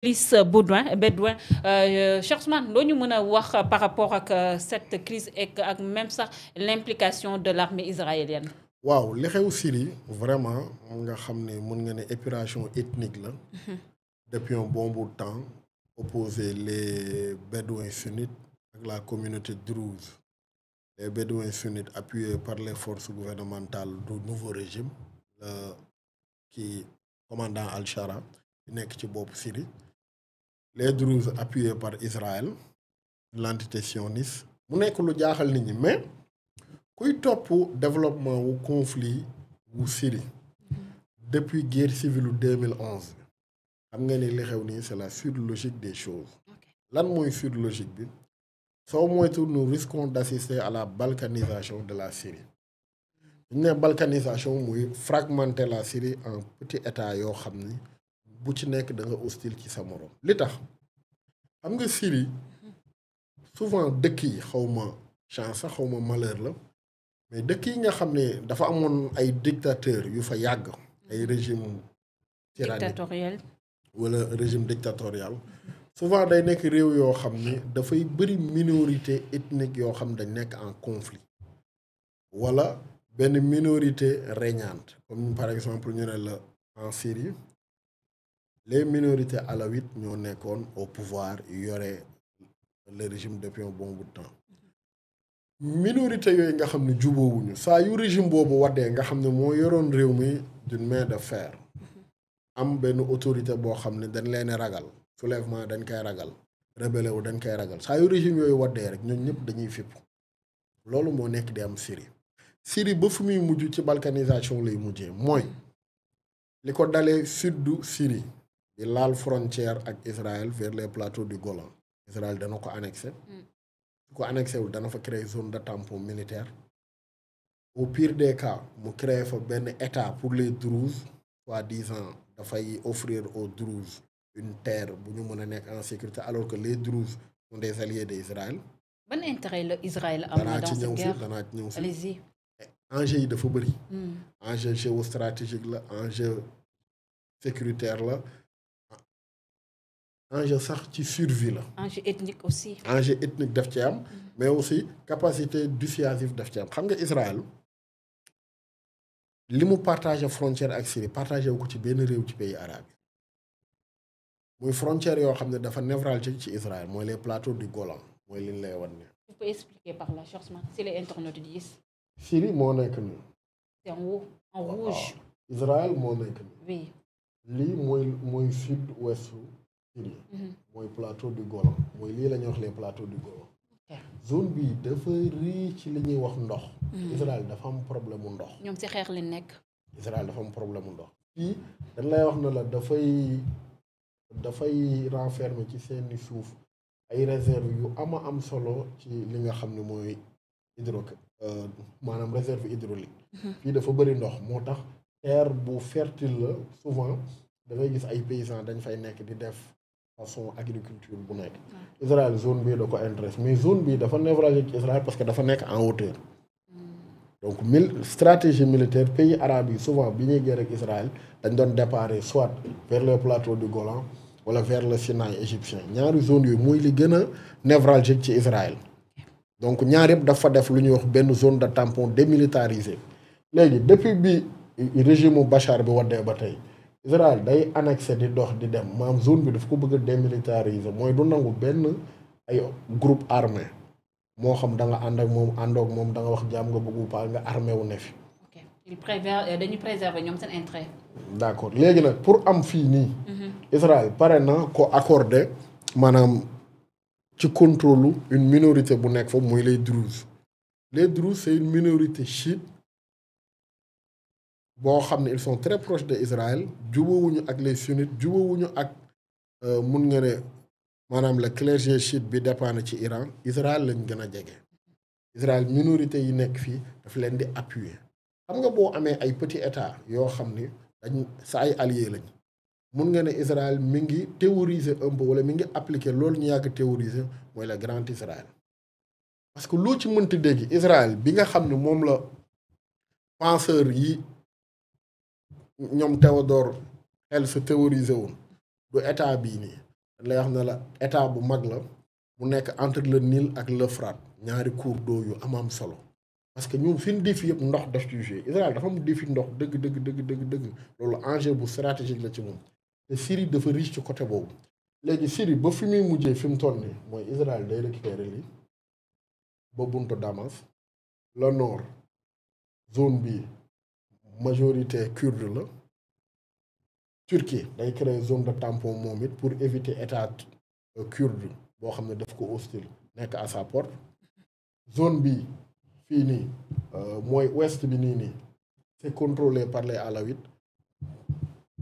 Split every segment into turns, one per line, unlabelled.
Lys Bédoin Cheikh Ousmane loo ñu mën a wax par rapport ak cette crise et ak même sax l'implication de l'armée israélienne.
waaw li xew Syrie vraiment nga xam ne mën nga ne épuration ethnique la. depuis un bon bout de temps opposer les bédouins sunnites ak la communauté druze. Les bédouins sunnites appuyés par les forces gouvernementales du nouveau régime qui commandant Al-Shara di nekk ci bopp Syrie. Les Druzes appuyés par Israël l'entité sioniste mu nekk lu jaaxal nit ñi mais kuy topp développement wu conflit wu Syrie depuis guerre civile 2011 xam nga ni li xew nii c'est la suite logique des choses. lan mooy suite logique bi soo moytu nous risquons d'assister à la balkanisation de la Syrie. ñu ne balkanisation muy fragmenter la Syrie en petits états yoo xam ni bu ci nekk da nga hostile ci sa morom. li tax xam nga Syrie souvent dëkk yi xawma chance sax xawma malheur la mais dëkk yi nga xam ne dafa amoon ay dictateurs yu fa yàgg ay régime
dictatorial
wala régime dictatorial souvent day nekk réew yoo xam ni dafay bëri minorité ethnique yoo xam dañ nekk en conflit wala benn minorité régnante comme par exemple ñu ne la en Syrie les minorités alaouites ñoo nekkoon au pouvoir yore le régime depuis un bon bout de temps minorité yooyu nga xam ne jubóowuñu saa yu régime boobu waddee nga xam ne moo yoroon réew mi d'une main de fer am benn autorité boo xam ne dañ leen ragal soulèvement dañ koy ragal rébellé wu dañ koy ragal saa yu régime yooyu waddee rek ñun ñëpp dañuy fipp loolu moo nekk di am Syrie ba fu muy mujj ci balkanisation lay mujjee mooy li ko dalee sud Syrie di laal frontière ak Israël vers les plateaux du Golan Israël dana ko annexé su ko annexé wul dana fa créer zone de tampon militaire au pire des cas mu créer fa benn état pour les Druzes soi-disant dafay offrir aux Druzes une terre bu ñu mën a nekk en sécurité alors que les Druzes sont des alliés d'Israël.
ban intérêt la Israël am na dans cette guerre
danaa ci ñëw si
allez-y.
enjeu yi dafa bëri. enjeu géostratégique la enjeu sécuritaire la enjeu sax ci survie la.
enjeu ethnique aussi.
enjeu ethnique daf ci am. mais aussi capacité dissuasive daf ci am xam nga Israël li mu partagé frontière ak Syrie partagé wu ko ci benn réew ci pays arabe yi muy frontière yoo xam ne dafa névralgique ci Israël mooy les plateaux du Golan mooy li ñu lay wan ne.
tu peux expliquer par là Cheikh Ousmane si les internautes disent.
Syrie moo nekk nii.
c'est en haut en rouge.
Israël moo nekk nii.
oui.
lii mooy sud ouest Syrie. mooy plateau du Golan mooy lii la ñuy wax les plateaux du Golan. zone bi dafa rii ci li ñuy wax ndox. Israël dafa am problème mu ndox.
ñoom ci xeex li nekk.
Israël dafa am problème mu ndox. fii dañ lay wax ne la dafay renfermer ci seeni suuf ay réserve yu am solo ci li nga xam ne mooy maanaam réserve hydraulique. fii dafa bëri ndox moo tax terre bu fertile la souvent da ngay gis ay paysans dañ fay nekk di def façon agriculture bu nekk. Israël zone bii da ko intéresse mais zone bii dafa névralgique ci Israël parce que dafa nekk en hauteur. donc stratégie militaire pays arabes yi souvent bi ñuy guerre ak Israël dañ doon déparé soit vers le plateau du Golan wala vers le Sinaï égyptien ñaari zone yooyu mooy li gën a névralgique ci Israël. donc ñaar yëpp dafa def lu ñuy wax benn zone de tampon démilitarisée léegi depuis bi régime Bachar bi waddee ba tey Israël day annexé di dox di dem maam zone bi daf ko bëgg a démilitariser mooy du nangu benn ay groupe armé moo xam da nga ànd ak moom àndoog moom da nga wax jàmm nga bëggu paa nga armé wu ne fi.
ok dañuy préserver ñoom seen intérêt.
d'accord léegi nag pour am fii nii. Israël pare na ko accordé maanaam. ci contrôle une minorité bu nekk foofu mooy les Druzes c'est une minorité chiite boo xam ne ils sont très proches de Israël jubóowuñu ak les sunnites jubóowuñu ak mun nga ne maanaam le clergé chiite bi dépend ci Iran Israël lañ gën a jege. Israël minorité yi nekk fii daf leen di appuyer xam nga boo amee ay petits états yoo xam ni dañ sa ay alliés lañ. mun nga ne Israël mi ngi théoriser un peu wala mi ngi appliquer loolu ñu yàgg théoriser mooy la grand Israël parce que loo ci mënti dégg Israël bi nga xam ne moom la penseur yi ñoom Théodore Herzl théoriser woon du état bii nii lay wax ne la état bu mag la mu nekk entre le Nil ak l'Euphrate ñaari cours d'eau yu am solo parce que ñun fi ñu défi yëpp ndox daf ci joué Israël dafa am défi ndox dëgg loolu enjeu bu stratégique la ci moom te Syrie dafa riche ci côté boobu léegi Syrie ba fi muy mujjee fi mu toll nii mooy Israël day récupérer lii ba buntu Damas le nord zone bi majorité kurde la Turquie day créer zone de tampon moom it pour éviter état kurde boo xam ne daf ko hostile nekk à sa porte zone bi fii nii mooy ouest bi nii c'est contrôlé par les alaouites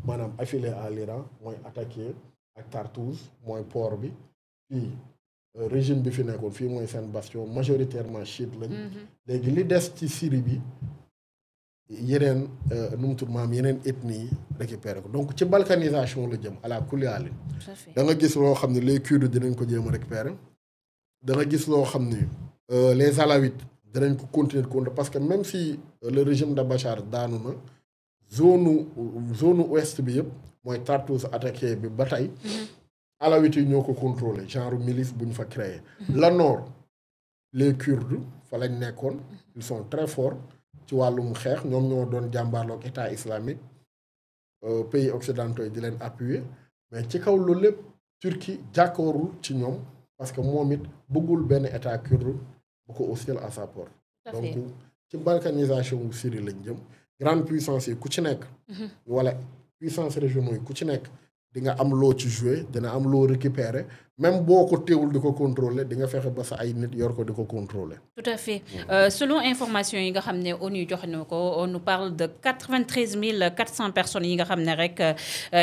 maanaam affilié à l'Iran mooy attaqué ak Tartouse mooy port bi fii régime bi fi nekkoon fii mooy seen bastion majoritairement chiite lañ léegi li des ci Syrie bi yeneen nu mu tudd maam yeneen ethnie yi récupéré ko donc ci balkanisation la jëm ala kulli haal da nga gis loo xam ne les Kurdes dinañ ko jéem a récupérer da nga gis loo xam ne les alaouites dinañ ko continuer de contre parce que même si le régime de Bachar daanu na zone ouest bi yëpp mooy Tartouse attaqué bi ba tey alaouites yi ñoo ko contrôler genre milice bu ñu fa créé le nord les Kurdes fa lañ nekkoon ils sont très forts ci wàllum xeex ñoom ñoo doon jàmbaarloog état islamique pays occidentaux yi di leen appuyer mais ci kaw loolu lépp Turquie jàkkoorul ci ñoom parce que moom it bëggul benn état kurde bu ko hostile à sa porte donc ci balkanisation wu Syrie lañ jëm grande puissance yi ku ci nekk wala puissance régionaux yi ku ci nekk di nga am loo ci jouer dina am loo récupérer même boo ko teewul di ko contrôler di nga fexe ba sa ay nit yor ko di ko contrôler.
Tout à fait selon information yi nga xam ne ONU joxe na ko on nous parle de 93 400 personnes yi nga xam ne rek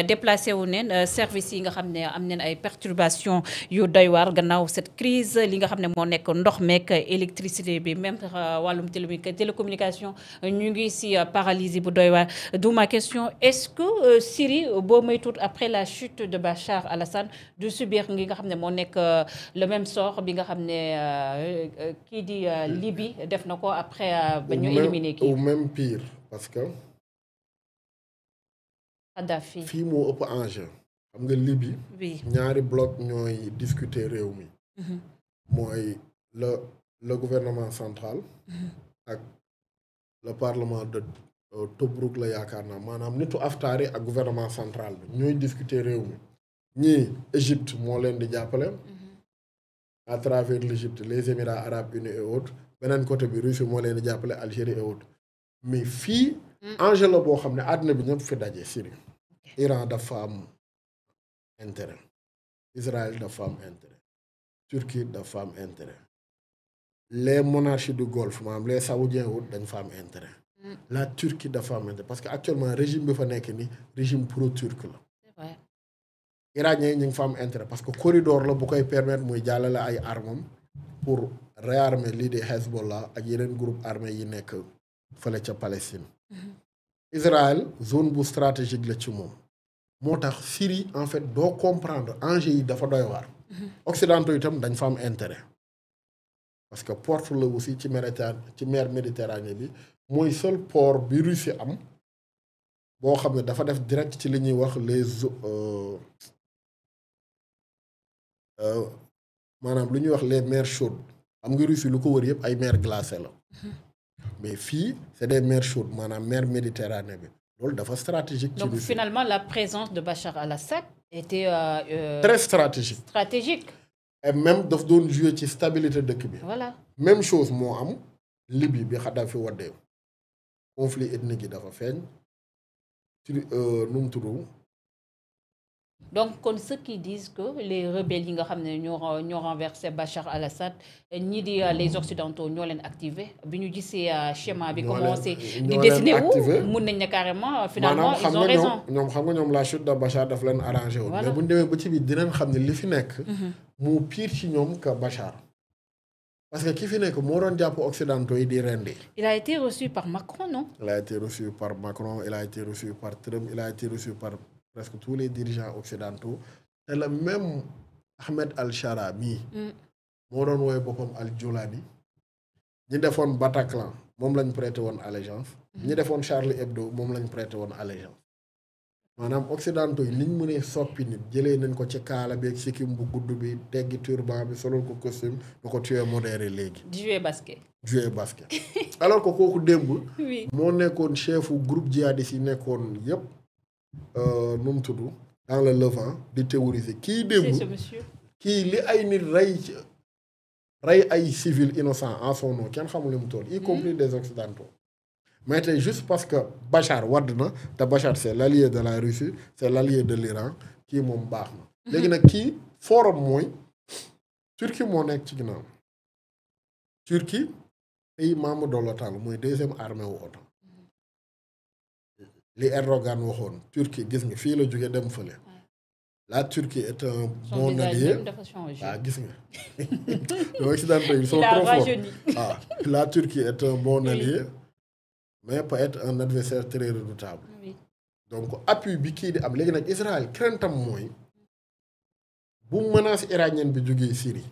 déplacé wu neen services yi nga xam ne am neen ay perturbations yu doy waar gannaaw cette crise li nga xam ne moo nekk ndox meek électricité bi même wàllum télécommunication ñu ngi si paralysie bu doy waar d'où ma question est-ce que Syrie boo moytuwul après la chute de Bachar al-Assad du subir ngi nga xam ne moo nekk le même sort bi nga xam ne kii di Libye def na ko après ba ñu éliminer kii
ou même pire parce que
Kadhafi
fii moo ëpp enjeu xam nga Libye ñaari bloc ñooy discuter réew mi mooy le gouvernement central ak le parlement de Tobruk la yaakaar naa maanaam nitu Haftar yi ak gouvernement central bi ñooy discuter réew mi ñii Égypte moo leen di jàppale à travers l'Égypte les Émirats arabes unis et autres beneen côté bi Russie moo leen di jàppale Algérie et autres mais fii enjeu la boo xam ne àddina bi ñëpp fi daje Syrie Iran dafa am intérêt Israël dafa am intérêt Turquie dafa am intérêt les monarchies du Golfe maanaam les saoudiens wut dañ fa am intérêt la Turquie dafa am intérêt parce que actuellement régime bi fa nekk ni régime pro-turc la Iraniens yi ñu ngi fa am intérêt parce que corridor la bu koy permettre muy jàllale ay armam pour réarmer lii di Hezbollah ak yeneen groupe armé yi nekk fële ca Palestine Israël zone bu stratégique la ci moom moo tax Syrie en fait doo comprendre enjeu yi dafa doy waar occidentaux itam dañ fa am intérêt parce que porte la aussi ci mer Méditerranée bi mooy seul port bi Russie am boo xam ne dafa def direct ci li ñuy wax les maanaam lu ñuy wax les mers chaudes xam nga Russie lu ko wër yëpp ay mer glacée la mais fii c'est des mers chaudes maanaam mer Méditerranée bi loolu dafa stratégique. ci
donc
Russie.
finalement la présence de Bachar al-Assad était
très stratégique.
stratégique.
et même daf doon jouer ci stabilité dëkk bi.
voilà
même chose moo am Libye bi Kadhafi waddee conflit ethnique yi dafa feeñ ci nu mu tudd.
donc kon ceux qui disent que les rebelles yi nga xam ne ñoo renversé Bachar al-Assad ñii di les occidentaux ñoo leen activé bi ñu gisee schéma bi commencé di dessiné wu mun nañ ne carrément finalement ils ont raison
ñoom xam nga ñoom la chute de Bachar daf leen arrangé woon mais bu ñu demee ba ci biir dinañ xam ne li fi nekk moo pire ci ñoom que Bachar parce que ki fi nekk moo doon jàpp occidentaux yi di rendi.
Il a été reçu par Macron non?
Il a été reçu par Macron, il a été reçu par Trump, il a été reçu par presque tous les dirigeants occidentaux te le même Ahmed al-Shara mii moo doon woowee boppam al-Joulani ñi defoon Bataclan moom lañ prêté woon allégeance ñi defoon Charlie Hebdo moom lañ prêté woon allégeance maanaam occidentaux yi niñ mënee soppi nit jëlee nañ ko ci kaala beeg sikkim bu gudd bi teggi turban bi solol ko costume da ko tuer modéré léegi.
di jouer basket.
alors que kooku démb.
oui
moo nekkoon chefu groupe djihadiste yi nekkoon yépp nu mu tudd dans le Levant di théoriser kii démb.
c'est ce monsieur.
kii li ay nit rey ay civils innocents en son nom kenn xamul li mu toll y compris des occidentaux. mais tey juste parce que Bachar wadd na te Bachar c'est l'allié de la Russie c'est l'allié de l'Iran kii moom baax na. léegi nag kii forum mooy Turquie moo nekk ci ginnaaw. Turquie pays membre de l'OTAN mooy deuxième armée wu OTAN. li Erdogan waxoon Turquie gis nga fii la jóge dem fële. La Turquie est un bon allié. Ah, gis nga. Les Occidentaux, ils sont trop forts. Ah, la Turquie est un bon allié, mais peut être un adversaire très redoutable.
Oui.
Donc, appui bi kii di am léegi nag Israël craintam mooy bu menace iranienne bi jógee Syrie.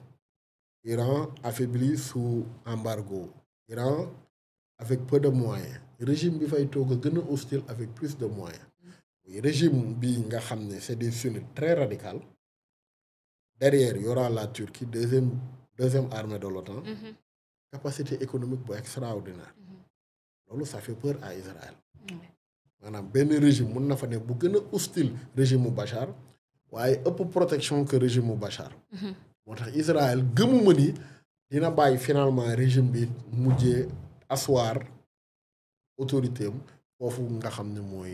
Iran affaibli sous embargo. Iran avec peu de moyens. Régime bi fay toog a gën a hostile avec plus de moyens. Régime bi nga xam ne c'est des sunnites très radicaux. Derrière il y aura la Turquie deuxième armée de l'OTAN. Capacité économique bu extraordinaire. loolu ça fait peur à Israël. maanaam benn régime mun na fa ne bu gën a hostile régime mu Bachar waaye ëpp protection que régime mu Bachar. moo tax Israël gëmuma ni dina bàyyi finalement régime bi mujjee asseoir autorité am foofu nga xam ne mooy